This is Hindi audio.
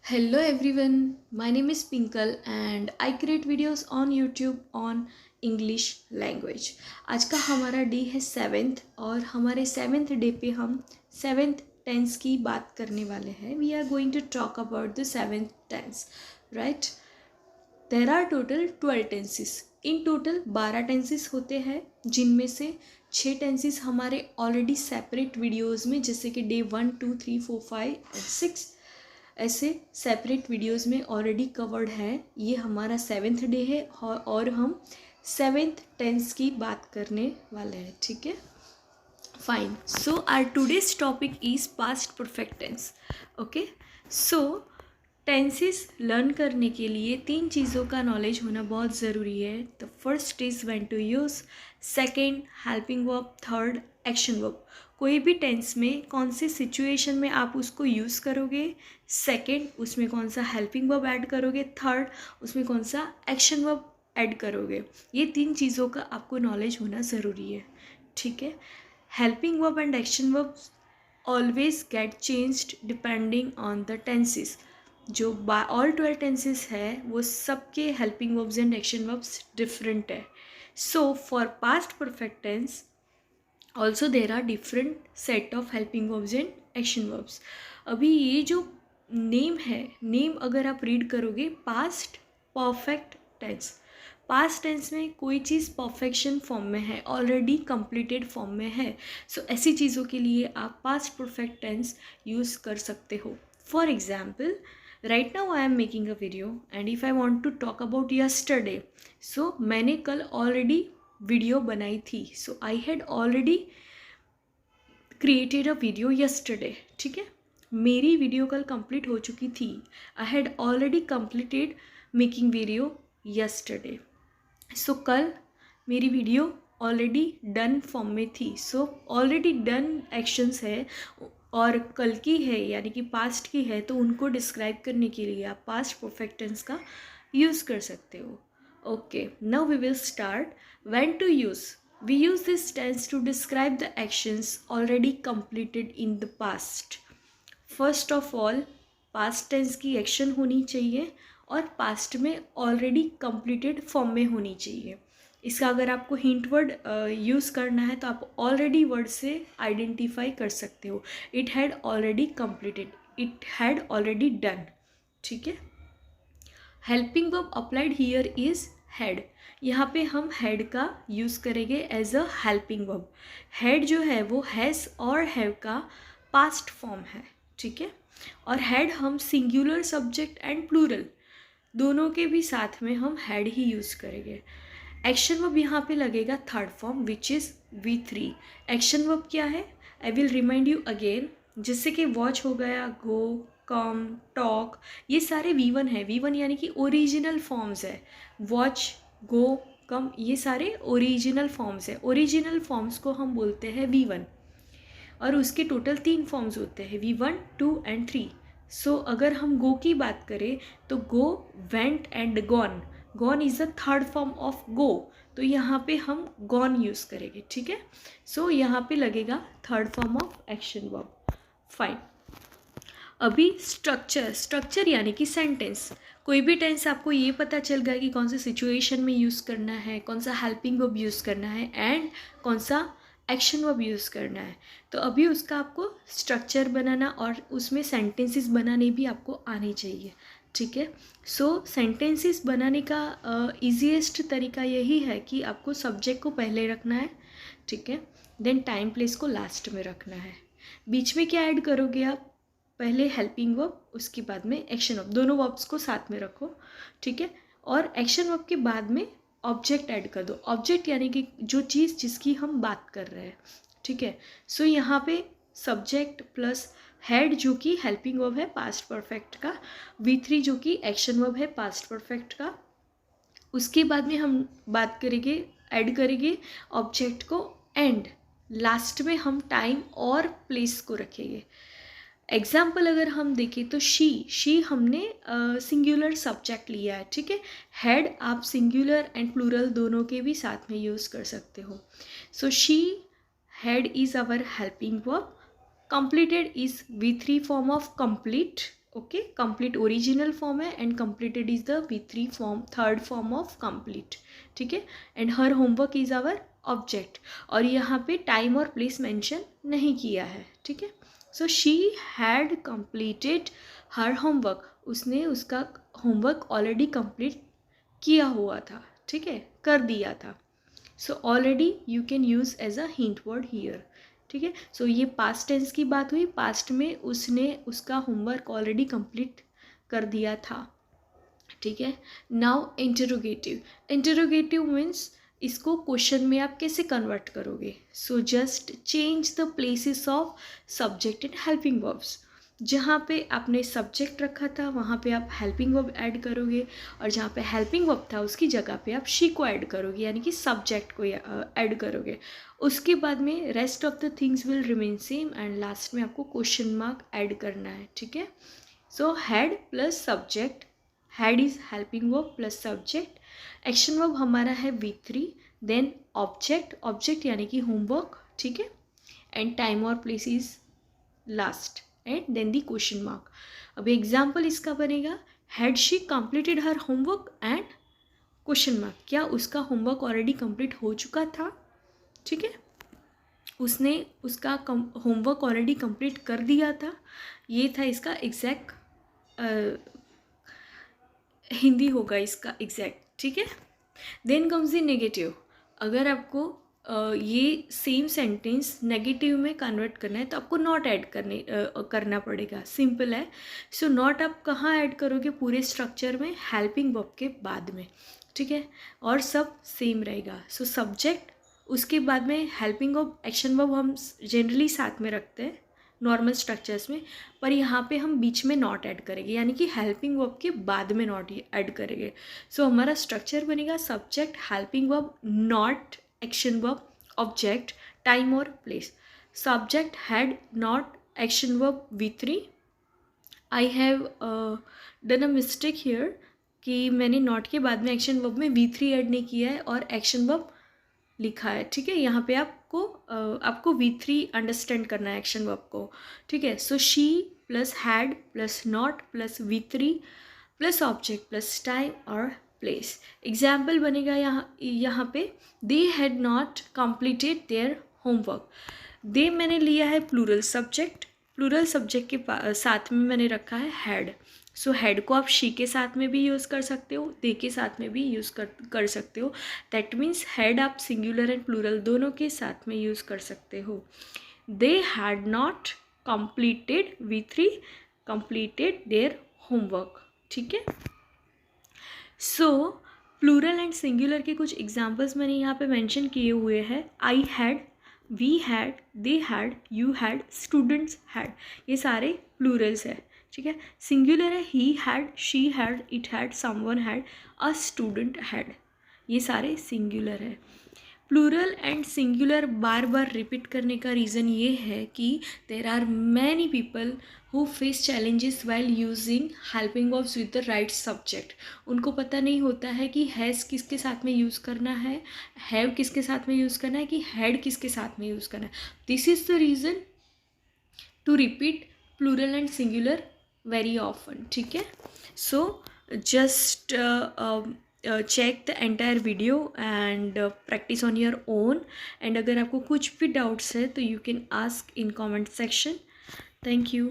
Hello everyone, my name is Pinkal and I create videos on YouTube on English language. आज का हमारा डे है 7th और हमारे 7th डे पे हम 7th टेंस की बात करने वाले हैं. We are going to talk about the 7th tense, right. There are total 12 tenses. In total 12 tenses होते हैं जिनमें से 6 टेंसेस हमारे ऑलरेडी सेपरेट वीडियोज़ में जैसे कि डे 1, 2, 3, 4, 5 एंड 6 ऐसे सेपरेट वीडियोस में ऑलरेडी कवर्ड है. ये हमारा 7th डे है और हम 7th टेंस की बात करने वाले हैं. ठीक है, fine. So our today's topic is past perfect tense. Okay, so tenses learn करने के लिए 3 चीज़ों का नॉलेज होना बहुत ज़रूरी है. The first is when to use, second helping verb, third action verb. कोई भी टेंस में कौन सी सिचुएशन में आप उसको यूज़ करोगे, सेकेंड उसमें कौन सा हेल्पिंग वर्ब ऐड करोगे, थर्ड उसमें कौन सा एक्शन वर्ब ऐड करोगे. ये 3 चीज़ों का आपको नॉलेज होना ज़रूरी है. ठीक है, helping verb and action verb always get changed depending on the tenses. जो ऑल 12 टेंसेस है वो सबके helping verbs and action verbs different है. So for past perfect tense also there are different set of helping verbs and action verbs. अभी ये जो नेम है, नेम अगर आप रीड करोगे, past perfect tense. Past tense में कोई चीज़ परफेक्शन फॉर्म में है, ऑलरेडी कंप्लीटेड फॉर्म में है. सो ऐसी चीज़ों के लिए आप पास्ट परफेक्ट टेंस यूज़ कर सकते हो. For example, right now I am making a video and if I want to talk about yesterday, so मैंने कल ऑलरेडी वीडियो बनाई थी. So I had already created a video yesterday. ठीक है, मेरी वीडियो कल कंप्लीट हो चुकी थी. I had already completed making video yesterday. So कल मेरी वीडियो ऑलरेडी डन फॉर्म में थी. सो ऑलरेडी डन एक्शंस है और कल की है यानी कि पास्ट की है, तो उनको डिस्क्राइब करने के लिए आप पास्ट परफेक्ट टेंस का यूज़ कर सकते हो. Okay, now we will start. When to use, we use this tense to describe the actions already completed in the past. First of all, past tense की action होनी चाहिए और past में already completed form में होनी चाहिए. इसका अगर आपको हिंट वर्ड यूज़ करना है तो आप ऑलरेडी वर्ड से आइडेंटिफाई कर सकते हो. It had already completed, it had already done. ठीक है, helping verb applied here is had. यहाँ पे हम हैड का यूज़ करेंगे as a helping verb. Had जो है वो हैज़ और हैव का पास्ट फॉर्म है. ठीक है, और हैड हम सिंगुलर सब्जेक्ट एंड प्लूरल दोनों के भी साथ में हम हैड ही यूज़ करेंगे. एक्शन वर्ब यहाँ पे लगेगा third form which is V3. Action verb क्या है, I will remind you again. जैसे कि वॉच हो गया, गो, कम, टॉक, ये सारे V1 है. V1 यानी कि ओरिजिनल फॉर्म्स है. वॉच, गो, कम, ये सारे ओरिजिनल फॉर्म्स है. ओरिजिनल फॉर्म्स को हम बोलते हैं V1 और उसके टोटल 3 फॉर्म्स होते हैं, V1, 2 एंड 3. सो अगर हम गो की बात करें तो go, went and gone. Gone is the third form of go, तो यहाँ पे हम गॉन यूज़ करेंगे. ठीक है, सो यहाँ पे लगेगा third form of action verb. Fine. अभी स्ट्रक्चर, स्ट्रक्चर यानी कि सेंटेंस. कोई भी टेंस आपको ये पता चल गया कि कौन सी सिचुएशन में यूज़ करना है, कौन सा हेल्पिंग वर्ब यूज़ करना है एंड कौन सा एक्शन वर्ब यूज़ करना है. तो अभी उसका आपको स्ट्रक्चर बनाना और उसमें सेंटेंसेस बनाने भी आपको आने चाहिए. ठीक है, सो सेंटेंसेस बनाने का ईजीएस्ट तरीका यही है कि आपको सब्जेक्ट को पहले रखना है. ठीक है, देन टाइम प्लेस को लास्ट में रखना है. बीच में क्या ऐड करोगे आप, पहले हेल्पिंग वर्ब, उसके बाद में एक्शन वर्ब. दोनों वर्ब्स को साथ में रखो. ठीक है, और एक्शन वर्ब के बाद में ऑब्जेक्ट ऐड कर दो. ऑब्जेक्ट यानी कि जो चीज़ जिसकी हम बात कर रहे हैं. ठीक है, सो यहाँ पे सब्जेक्ट प्लस हैड जो कि हेल्पिंग वर्ब है पास्ट परफेक्ट का, V3 जो कि एक्शन वर्ब है पास्ट परफेक्ट का. उसके बाद में हम बात करेंगे, ऐड करेंगे ऑब्जेक्ट को एंड लास्ट में हम टाइम और प्लेस को रखेंगे. एग्जाम्पल अगर हम देखें तो शी हमने सिंगुलर सब्जेक्ट लिया है. ठीक है, हैड आप सिंगुलर एंड प्लूरल दोनों के भी साथ में यूज़ कर सकते हो. So she had is our helping verb. completed is V3 form of complete. Okay, complete original form है and completed is the V3 form, third form of complete, ठीक है। And her homework is our object, और यहाँ पे टाइम और प्लेस मेंशन नहीं किया है, ठीक है। So she had completed her homework, उसने उसका होमवर्क ऑलरेडी कंप्लीट किया हुआ था, ठीक है, कर दिया था। So already you can use as a hint word here, ठीक है। सो ये पास्ट टेंस की बात हुई, पास्ट में उसने उसका होमवर्क ऑलरेडी कंप्लीट कर दिया था, ठीक है। नाउ इंटरोगेटिव, इंटरोगेटिव मीन्स इसको क्वेश्चन में आप कैसे कन्वर्ट करोगे। So just change the places of subject and helping verbs, जहाँ पे आपने सब्जेक्ट रखा था वहाँ पे आप हेल्पिंग वर्ब ऐड करोगे, और जहाँ पे हेल्पिंग वर्ब था उसकी जगह पे आप शी को ऐड करोगे, यानी कि सब्जेक्ट को ऐड करोगे। उसके बाद में rest of the things will remain same, and last में आपको क्वेश्चन मार्क ऐड करना है, ठीक है। So had plus subject, had is helping verb plus subject, action verb हमारा है V3, देन ऑब्जेक्ट, ऑब्जेक्ट यानी कि होमवर्क, ठीक है, एंड टाइम और place is last, and then the question mark. अब एग्जाम्पल इसका बनेगा, had she completed her homework and question mark, क्या उसका होमवर्क ऑलरेडी कंप्लीट हो चुका था, ठीक है, उसने उसका होमवर्क ऑलरेडी कंप्लीट कर दिया था। ये था इसका एग्जैक्ट हिंदी होगा इसका एग्जैक्ट, ठीक है। देन कम्स द नेगेटिव, अगर आपको ये सेम सेंटेंस नेगेटिव में कन्वर्ट करना है तो आपको नॉट ऐड करना पड़ेगा, सिंपल है। सो नॉट आप कहाँ ऐड करोगे, पूरे स्ट्रक्चर में हेल्पिंग वर्ब के बाद में, ठीक है, और सब सेम रहेगा। सो सब्जेक्ट, उसके बाद में हेल्पिंग वर्ब, एक्शन वर्ब हम जनरली साथ में रखते हैं नॉर्मल स्ट्रक्चर्स में, पर यहाँ पे हम बीच में नॉट ऐड करेंगे, यानी कि हेल्पिंग वर्ब के बाद में नॉट ऐड करेंगे। सो हमारा स्ट्रक्चर बनेगा subject, helping verb, not, action verb, object, time और place. Subject had, not, action verb V3। I have done a mistake here कि मैंने नॉट के बाद में एक्शन वर्ब में V3 ऐड नहीं किया है और एक्शन वर्ब लिखा है, ठीक है। यहाँ पे आपको V3 अंडरस्टैंड करना है एक्शन वर्ब को, ठीक है। So she plus had plus not plus V3 plus object plus time और प्लेस। एग्जाम्पल बनेगा यहाँ पे, they had not completed their homework. They मैंने लिया है प्लूरल सब्जेक्ट, प्लूरल सब्जेक्ट के साथ में मैंने रखा है हैड। सो हैड को आप शी के साथ में भी यूज़ कर सकते हो, दे के साथ में भी यूज़ कर सकते हो। दैट मीन्स हैड आप सिंगुलर एंड प्लूरल दोनों के साथ में यूज़ कर सकते हो। दे had not completed V3 completed their homework, ठीक है। सो प्लूरल एंड सिंगुलर के कुछ एग्जाम्पल्स मैंने यहाँ पे मेंशन किए हुए हैं। I had, we had, they had, you had, students had, ये सारे प्लूरल्स है, ठीक है। सिंगुलर है he had, she had, it had, someone had, a student had, ये सारे सिंगुलर है। प्लूरल एंड सिंगुलर बार बार रिपीट करने का रीज़न ये है कि there are many people who face challenges while using helping verbs with the right subject. उनको पता नहीं होता है कि हैज़ किसके साथ में यूज़ करना है, हैव किसके साथ में यूज़ करना है, कि हैड किसके साथ में यूज़ करना है। This is the reason to repeat plural and singular very often, ठीक है। So just check the entire video and practice on your own, and अगर आपको कुछ भी डाउट्स है तो you can ask in comment section. Thank you.